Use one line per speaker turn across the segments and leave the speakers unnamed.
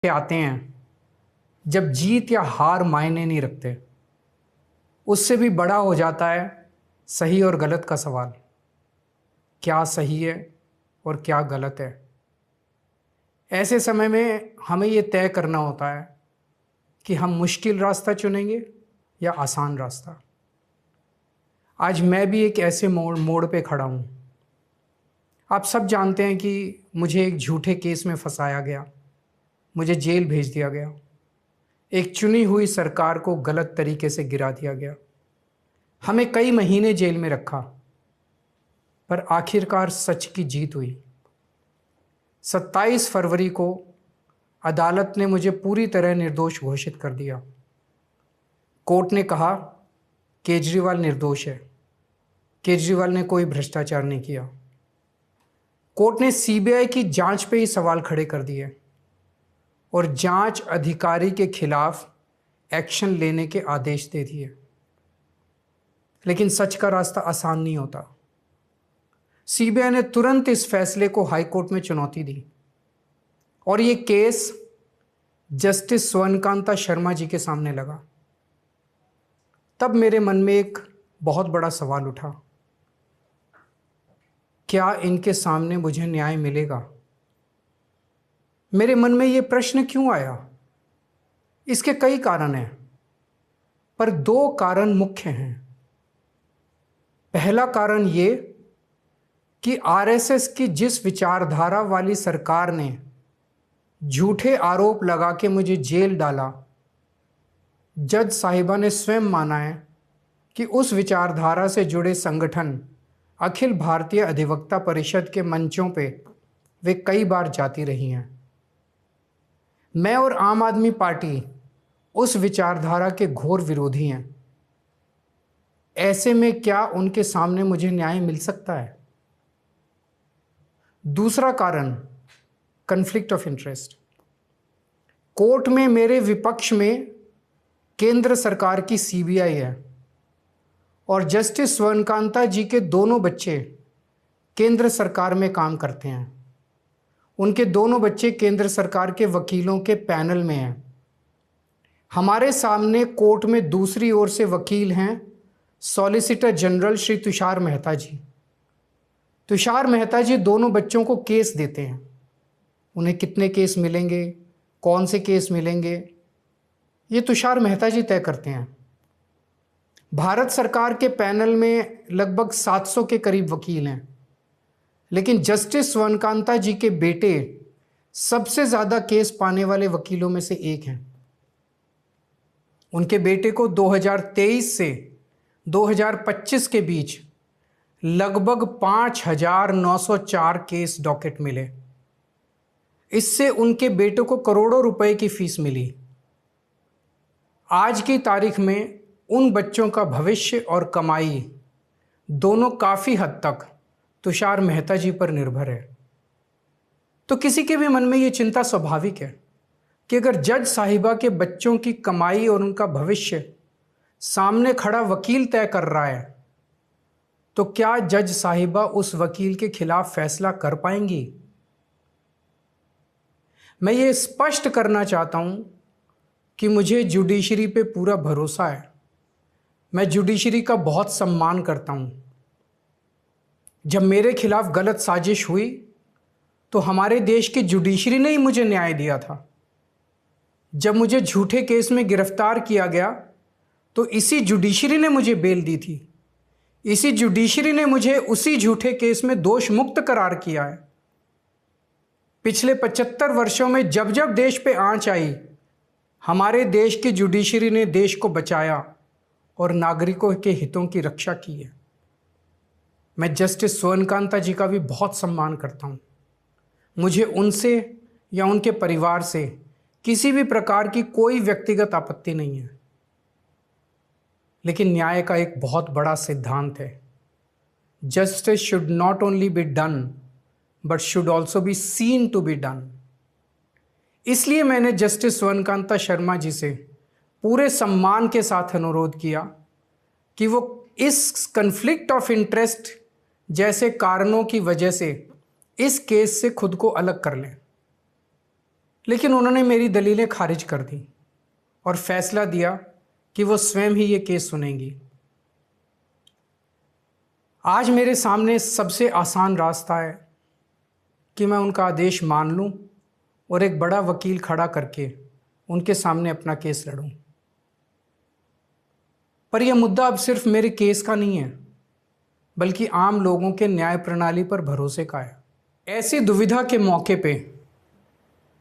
के आते हैं जब जीत या हार मायने नहीं रखते। उससे भी बड़ा हो जाता है सही और गलत का सवाल। क्या सही है और क्या गलत है। ऐसे समय में हमें ये तय करना होता है कि हम मुश्किल रास्ता चुनेंगे या आसान रास्ता। आज मैं भी एक ऐसे मोड़ पे खड़ा हूँ। आप सब जानते हैं कि मुझे एक झूठे केस में फंसाया गया, मुझे जेल भेज दिया गया, एक चुनी हुई सरकार को गलत तरीके से गिरा दिया गया, हमें कई महीने जेल में रखा, पर आखिरकार सच की जीत हुई। 27 फरवरी को अदालत ने मुझे पूरी तरह निर्दोष घोषित कर दिया। कोर्ट ने कहा केजरीवाल निर्दोष है, केजरीवाल ने कोई भ्रष्टाचार नहीं किया। कोर्ट ने सीबीआई की जांच पे ही सवाल खड़े कर दिए और जांच अधिकारी के खिलाफ एक्शन लेने के आदेश दे दिए। लेकिन सच का रास्ता आसान नहीं होता। सीबीआई ने तुरंत इस फैसले को हाई कोर्ट में चुनौती दी और ये केस जस्टिस स्वर्णकांता शर्मा जी के सामने लगा। तब मेरे मन में एक बहुत बड़ा सवाल उठा, क्या इनके सामने मुझे न्याय मिलेगा? मेरे मन में ये प्रश्न क्यों आया? इसके कई कारण हैं, पर दो कारण मुख्य हैं। पहला कारण ये कि आरएसएस की जिस विचारधारा वाली सरकार ने झूठे आरोप लगा के मुझे जेल डाला, जज साहिबा ने स्वयं माना है कि उस विचारधारा से जुड़े संगठन अखिल भारतीय अधिवक्ता परिषद के मंचों पे वे कई बार जाती रही हैं। मैं और आम आदमी पार्टी उस विचारधारा के घोर विरोधी हैं। ऐसे में क्या उनके सामने मुझे न्याय मिल सकता है? दूसरा कारण कन्फ्लिक्ट ऑफ इंटरेस्ट। कोर्ट में मेरे विपक्ष में केंद्र सरकार की सीबीआई है और जस्टिस स्वर्णकांता जी के दोनों बच्चे केंद्र सरकार में काम करते हैं। उनके दोनों बच्चे केंद्र सरकार के वकीलों के पैनल में हैं। हमारे सामने कोर्ट में दूसरी ओर से वकील हैं सॉलिसिटर जनरल श्री तुषार मेहता जी। तुषार मेहता जी दोनों बच्चों को केस देते हैं। उन्हें कितने केस मिलेंगे, कौन से केस मिलेंगे, ये तुषार मेहता जी तय करते हैं। भारत सरकार के पैनल में लगभग 700 के करीब वकील हैं, लेकिन जस्टिस स्वर्णकांता जी के बेटे सबसे ज़्यादा केस पाने वाले वकीलों में से एक हैं। उनके बेटे को 2023 से 2025 के बीच लगभग 5,904 केस डॉकेट मिले। इससे उनके बेटे को करोड़ों रुपए की फीस मिली। आज की तारीख में उन बच्चों का भविष्य और कमाई दोनों काफ़ी हद तक तुषार मेहता जी पर निर्भर है। तो किसी के भी मन में ये चिंता स्वाभाविक है कि अगर जज साहिबा के बच्चों की कमाई और उनका भविष्य सामने खड़ा वकील तय कर रहा है, तो क्या जज साहिबा उस वकील के खिलाफ फैसला कर पाएंगी? मैं ये स्पष्ट करना चाहता हूं कि मुझे जुडिशरी पे पूरा भरोसा है। मैं जुडिशरी का बहुत सम्मान करता हूं। जब मेरे खिलाफ गलत साजिश हुई तो हमारे देश की जुडिशरी ने ही मुझे न्याय दिया था। जब मुझे झूठे केस में गिरफ्तार किया गया तो इसी जुडिशरी ने मुझे बेल दी थी। इसी जुडिशरी ने मुझे उसी झूठे केस में दोष मुक्त करार किया है। पिछले 75 वर्षों में जब जब देश पे आंच आई, हमारे देश की जुडिशरी ने देश को बचाया और नागरिकों के हितों की रक्षा की है। मैं जस्टिस स्वर्णकांता जी का भी बहुत सम्मान करता हूँ। मुझे उनसे या उनके परिवार से किसी भी प्रकार की कोई व्यक्तिगत आपत्ति नहीं है। लेकिन न्याय का एक बहुत बड़ा सिद्धांत है, justice should not only be done but should also be seen to be done. इसलिए मैंने जस्टिस स्वर्णकांता शर्मा जी से पूरे सम्मान के साथ अनुरोध किया कि वो इस कन्फ्लिक्ट ऑफ इंटरेस्ट जैसे कारणों की वजह से इस केस से खुद को अलग कर लें। लेकिन उन्होंने मेरी दलीलें खारिज कर दी और फैसला दिया कि वो स्वयं ही ये केस सुनेंगी। आज मेरे सामने सबसे आसान रास्ता है कि मैं उनका आदेश मान लूं और एक बड़ा वकील खड़ा करके उनके सामने अपना केस लड़ूं। पर यह मुद्दा अब सिर्फ मेरे केस का नहीं है, बल्कि आम लोगों के न्याय प्रणाली पर भरोसे का है। ऐसी दुविधा के मौके पे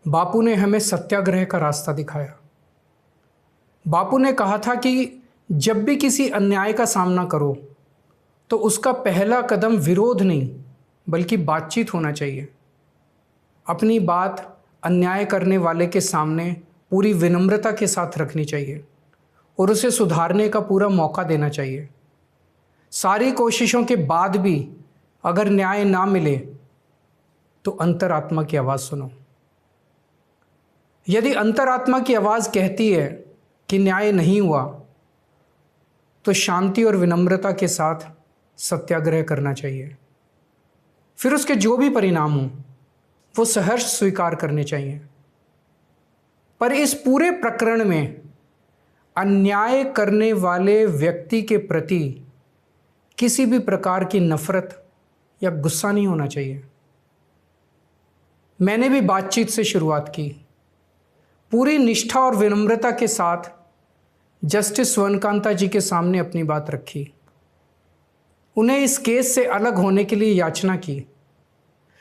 बापू ने हमें सत्याग्रह का रास्ता दिखाया। बापू ने कहा था कि जब भी किसी अन्याय का सामना करो तो उसका पहला कदम विरोध नहीं बल्कि बातचीत होना चाहिए। अपनी बात अन्याय करने वाले के सामने पूरी विनम्रता के साथ रखनी चाहिए और उसे सुधारने का पूरा मौका देना चाहिए। सारी कोशिशों के बाद भी अगर न्याय ना मिले तो अंतरात्मा की आवाज़ सुनो। यदि अंतरात्मा की आवाज़ कहती है कि न्याय नहीं हुआ तो शांति और विनम्रता के साथ सत्याग्रह करना चाहिए। फिर उसके जो भी परिणाम हों वो सहर्ष स्वीकार करने चाहिए। पर इस पूरे प्रकरण में अन्याय करने वाले व्यक्ति के प्रति किसी भी प्रकार की नफरत या गुस्सा नहीं होना चाहिए। मैंने भी बातचीत से शुरुआत की, पूरी निष्ठा और विनम्रता के साथ जस्टिस स्वर्णकांता जी के सामने अपनी बात रखी। उन्हें इस केस से अलग होने के लिए याचना की।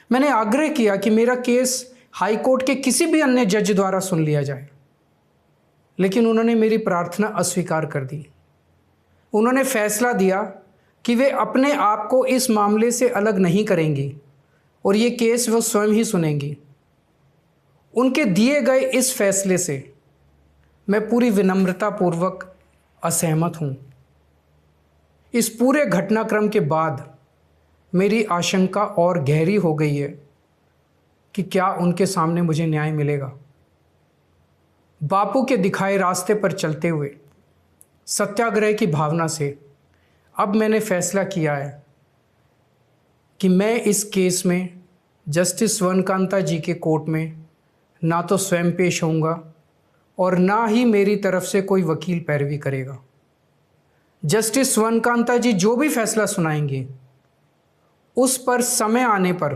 मैंने आग्रह किया कि मेरा केस हाई कोर्ट के किसी भी अन्य जज द्वारा सुन लिया जाए, लेकिन उन्होंने मेरी प्रार्थना अस्वीकार कर दी। उन्होंने फैसला दिया कि वे अपने आप को इस मामले से अलग नहीं करेंगी और ये केस वो स्वयं ही सुनेंगी। उनके दिए गए इस फैसले से मैं पूरी विनम्रतापूर्वक असहमत हूँ। इस पूरे घटनाक्रम के बाद मेरी आशंका और गहरी हो गई है कि क्या उनके सामने मुझे न्याय मिलेगा। बापू के दिखाए रास्ते पर चलते हुए सत्याग्रह की भावना से अब मैंने फैसला किया है कि मैं इस केस में जस्टिस स्वर्णकांता जी के कोर्ट में ना तो स्वयं पेश होऊंगा और ना ही मेरी तरफ से कोई वकील पैरवी करेगा। जस्टिस स्वर्णकांता जी जो भी फैसला सुनाएंगे उस पर समय आने पर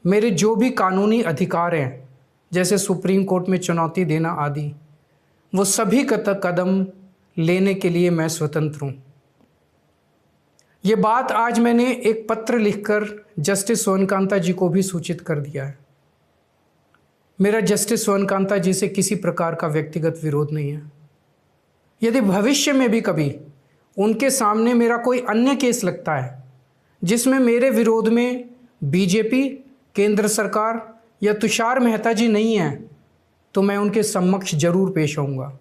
मेरे जो भी कानूनी अधिकार हैं, जैसे सुप्रीम कोर्ट में चुनौती देना आदि, वो सभी कदम लेने के लिए मैं स्वतंत्र हूँ। ये बात आज मैंने एक पत्र लिखकर जस्टिस स्वर्णकांता जी को भी सूचित कर दिया है। मेरा जस्टिस स्वर्णकांता जी से किसी प्रकार का व्यक्तिगत विरोध नहीं है। यदि भविष्य में भी कभी उनके सामने मेरा कोई अन्य केस लगता है जिसमें मेरे विरोध में बीजेपी, केंद्र सरकार या तुषार मेहता जी नहीं हैं, तो मैं उनके समक्ष जरूर पेश होऊंगा।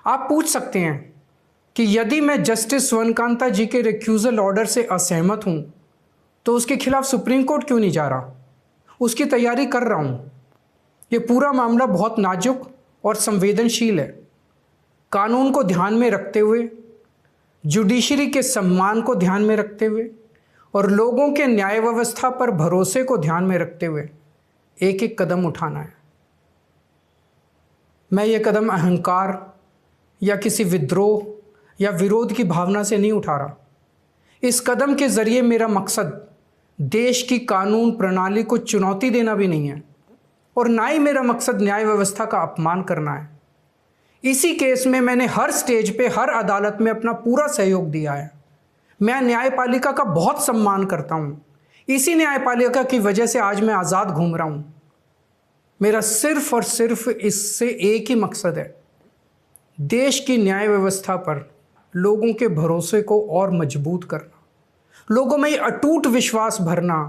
आप पूछ सकते हैं कि यदि मैं जस्टिस स्वर्णकांता जी के रिक्यूजल ऑर्डर से असहमत हूं तो उसके खिलाफ सुप्रीम कोर्ट क्यों नहीं जा रहा? उसकी तैयारी कर रहा हूं। ये पूरा मामला बहुत नाजुक और संवेदनशील है। कानून को ध्यान में रखते हुए, जुडिशरी के सम्मान को ध्यान में रखते हुए और लोगों के न्याय व्यवस्था पर भरोसे को ध्यान में रखते हुए एक एक कदम उठाना है। मैं ये कदम अहंकार या किसी विद्रोह या विरोध की भावना से नहीं उठा रहा। इस कदम के जरिए मेरा मकसद देश की कानून प्रणाली को चुनौती देना भी नहीं है और ना ही मेरा मकसद न्याय व्यवस्था का अपमान करना है। इसी केस में मैंने हर स्टेज पे, हर अदालत में अपना पूरा सहयोग दिया है। मैं न्यायपालिका का बहुत सम्मान करता हूँ। इसी न्यायपालिका की वजह से आज मैं आज़ाद घूम रहा हूँ। मेरा सिर्फ और सिर्फ इससे एक ही मकसद है, देश की न्याय व्यवस्था पर लोगों के भरोसे को और मजबूत करना, लोगों में अटूट विश्वास भरना।